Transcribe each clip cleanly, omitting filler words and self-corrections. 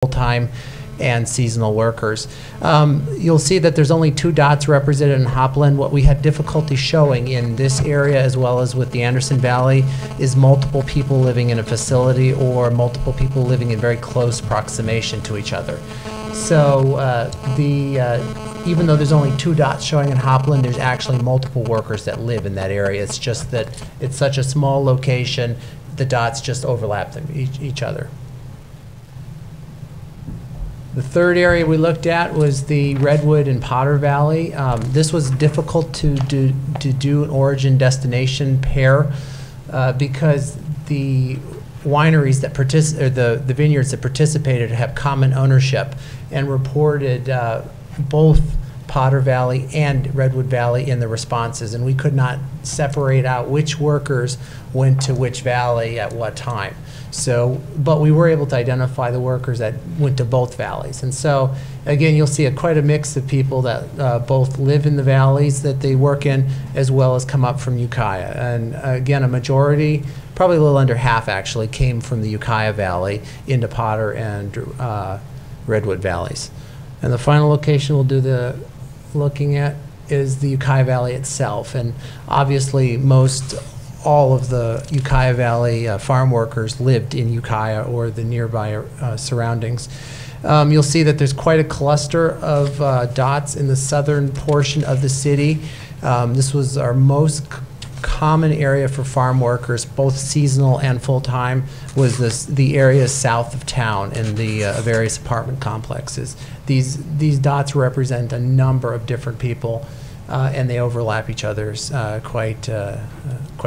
full-time and seasonal workers. You'll see that there's only 2 dots represented in Hopland. What we had difficulty showing in this area as well as with the Anderson Valley is multiple people living in a facility or multiple people living in very close proximation to each other. So even though there's only 2 dots showing in Hopland, there's actually multiple workers that live in that area. It's just that it's such a small location, the dots just overlap them, each other. The third area we looked at was the Redwood and Potter Valley. This was difficult to do an origin-destination pair because the wineries that the vineyards that participated have common ownership and reported both Potter Valley and Redwood Valley in the responses, and we could not separate out which workers went to which valley at what time. So, but we were able to identify the workers that went to both valleys. And so, again, you'll see quite a mix of people that both live in the valleys that they work in, as well as come up from Ukiah. And again, a majority, probably a little under half actually, came from the Ukiah Valley into Potter and Redwood Valleys. And the final location we'll do the looking at is the Ukiah Valley itself. And obviously, all of the Ukiah Valley farm workers lived in Ukiah or the nearby surroundings. You'll see that there's quite a cluster of dots in the southern portion of the city. This was our most common area for farm workers, both seasonal and full-time, was the area south of town in the various apartment complexes. These dots represent a number of different people, and they overlap each other's quite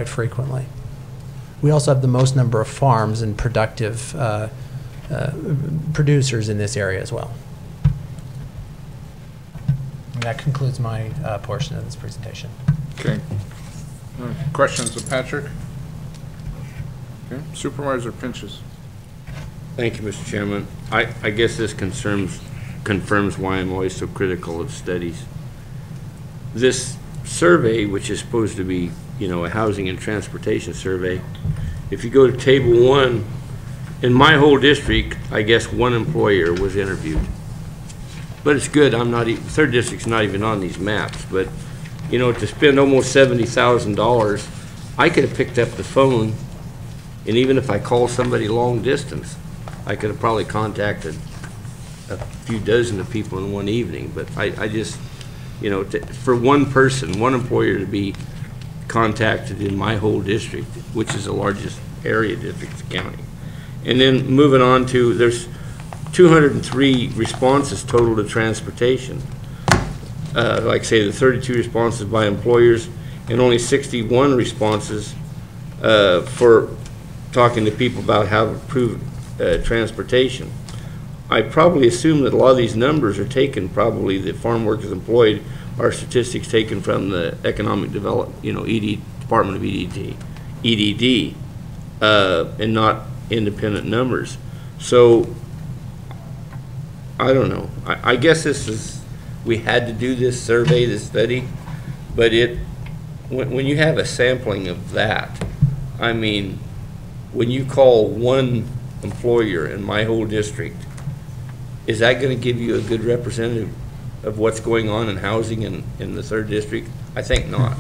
frequently. We also have the most number of farms and productive producers in this area as well. And that concludes my portion of this presentation. Okay. Questions of Patrick? Okay. Supervisor Pinches. Thank you, Mr. Chairman. I guess this confirms why I'm always so critical of studies. This survey, which is supposed to be, a housing and transportation survey, if you go to table 1, in my whole district, I guess 1 employer was interviewed. But it's good, third district's not even on these maps, but to spend almost $70,000, I could have picked up the phone, and even if I call somebody long distance, I could have probably contacted a few dozen of people in one evening. But I just, for one person, one employer to be contacted in my whole district, which is the largest area district of the county. And then moving on to, there's 203 responses total to transportation. Like I say, the 32 responses by employers and only 61 responses for talking to people about how to improve transportation. I probably assume that a lot of these numbers are taken, probably the farm workers employed are statistics taken from the Economic Development, Department of EDD, and not independent numbers. So I don't know. I guess we had to do this survey, this study, but when you have a sampling of that, I mean, when you call one employer in my whole district, is that going to give you a good representative of what's going on in housing in the 3rd district? I think not.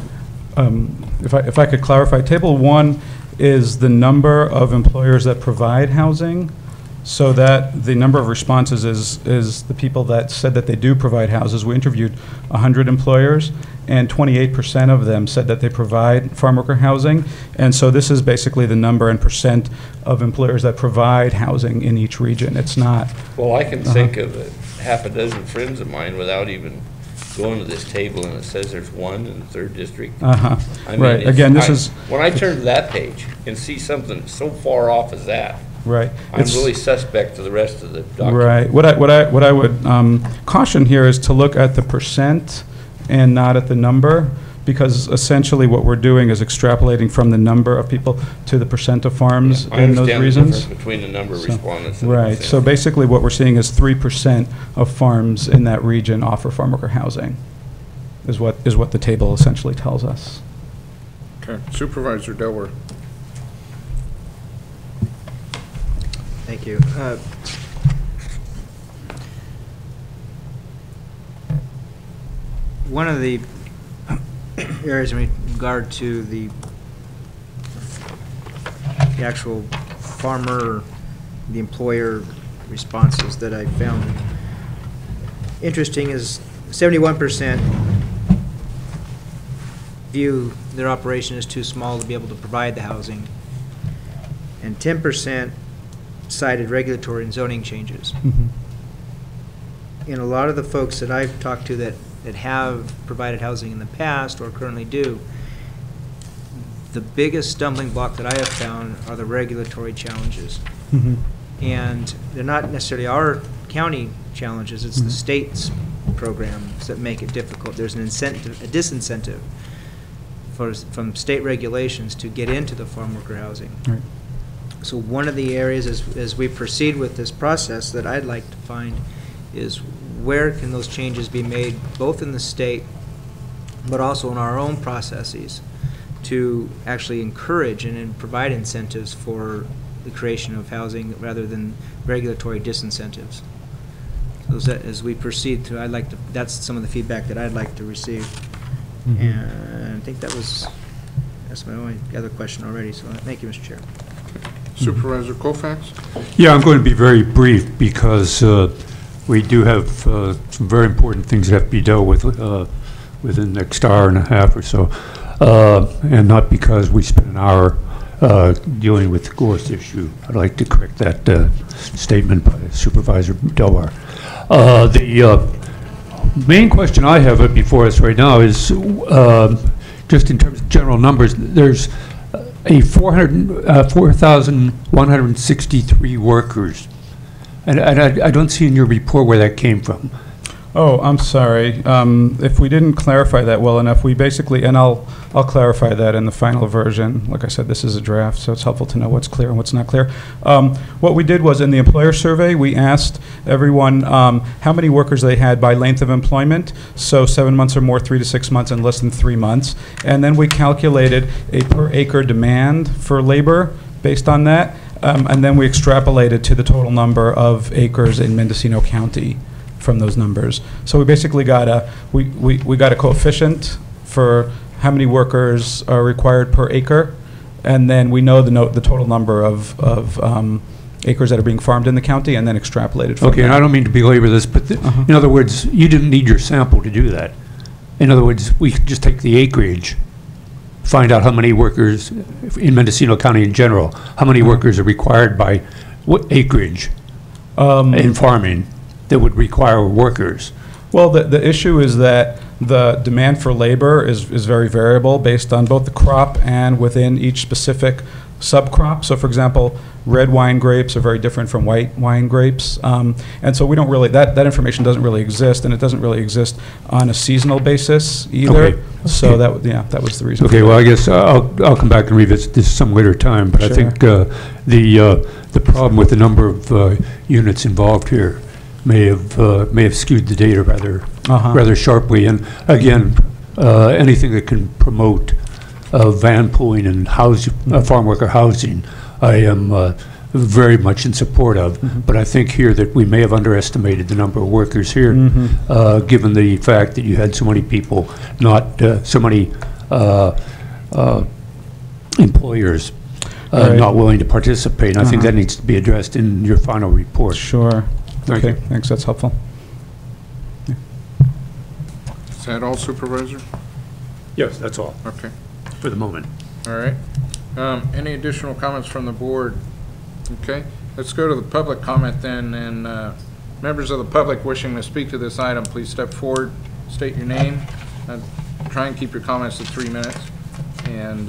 If I could clarify, table 1 is the number of employers that provide housing, so that the number of responses is the people that said that they do provide houses. We interviewed 100 employers, and 28% of them said that they provide farm worker housing. And so this is basically the number and percent of employers that provide housing in each region. It's not. Well, I can think of half a dozen friends of mine without even going to this table, and it says there's 1 in the 3rd district. I mean, right. Again, when I turn to that page and see something so far off as that, right. I'm really suspect to the rest of the document. Right. What I would caution here is to look at the percent and not at the number, because essentially what we're doing is extrapolating from the number of people to the percent of farms in those reasons. I understand the difference between the number of respondents and right. So basically what we're seeing is 3% of farms in that region offer farm worker housing, is what the table essentially tells us. Okay. Supervisor Delaware. Thank you. one of the areas in regard to the actual farmer, the employer responses that I found interesting is 71% view their operation as too small to be able to provide the housing, and 10% cited regulatory and zoning changes. Mhm. And a lot of the folks that I've talked to that have provided housing in the past or currently do, the biggest stumbling block that I have found are the regulatory challenges. Mhm. And they're not necessarily our county challenges, it's the state's programs that make it difficult. There's an incentive, a disincentive from state regulations to get into the farm worker housing. Right. So one of the areas as we proceed with this process that I'd like to find is where can those changes be made, both in the state, but also in our own processes, to actually encourage and provide incentives for the creation of housing rather than regulatory disincentives. So as we proceed through, that's some of the feedback that I'd like to receive. Mhm. And I think that's my only other question already, so thank you, Mr. Chair. Supervisor Colfax? Yeah, I'm going to be very brief because we do have some very important things that have to be dealt with within the next hour and a half or so, and not because we spent an hour dealing with the GORS issue. I'd like to correct that statement by Supervisor Delbar. The main question I have before us right now is just in terms of general numbers. There's a 4,163 workers, and I don't see in your report where that came from. Oh, I'm sorry. If we didn't clarify that well enough, we basically, and I'll clarify that in the final version. Like I said, this is a draft, so it's helpful to know what's clear and what's not clear. What we did was in the employer survey, we asked everyone how many workers they had by length of employment, so 7 months or more, 3 to 6 months, and less than 3 months. And then we calculated a per acre demand for labor based on that, and then we extrapolated to the total number of acres in Mendocino County from those numbers. So we basically got we got a coefficient for how many workers are required per acre, and then we know the total number of acres that are being farmed in the county, and then extrapolated from Okay, that. and I don't mean to belabor this, but in other words, you didn't need your sample to do that. In other words, we could just take the acreage, find out how many workers in Mendocino County in general, how many workers are required by what acreage in farming that would require workers. Well, the issue is that the demand for labor is very variable based on both the crop and within each specific subcrop. So, for example, red wine grapes are very different from white wine grapes. And so we don't really, that information doesn't really exist, and it doesn't really exist on a seasonal basis either. Okay. So that was the reason. Okay, for well, that. I guess I'll come back and revisit this some later time, but I Sure. think the problem with the number of units involved here may have skewed the data rather sharply. And again, anything that can promote van pooling and farm worker housing, I am very much in support of. But I think here that we may have underestimated the number of workers here, given the fact that you had so many people, so many employers Right. not willing to participate. And I think that needs to be addressed in your final report. Sure. Thank Okay, you. thanks, that's helpful. Is that all, Supervisor? Yes, that's all Okay, for the moment. all right. Any additional comments from the board? Okay, let's go to the public comment then, and members of the public wishing to speak to this item, please step forward, state your name, and try and keep your comments to 3 minutes, and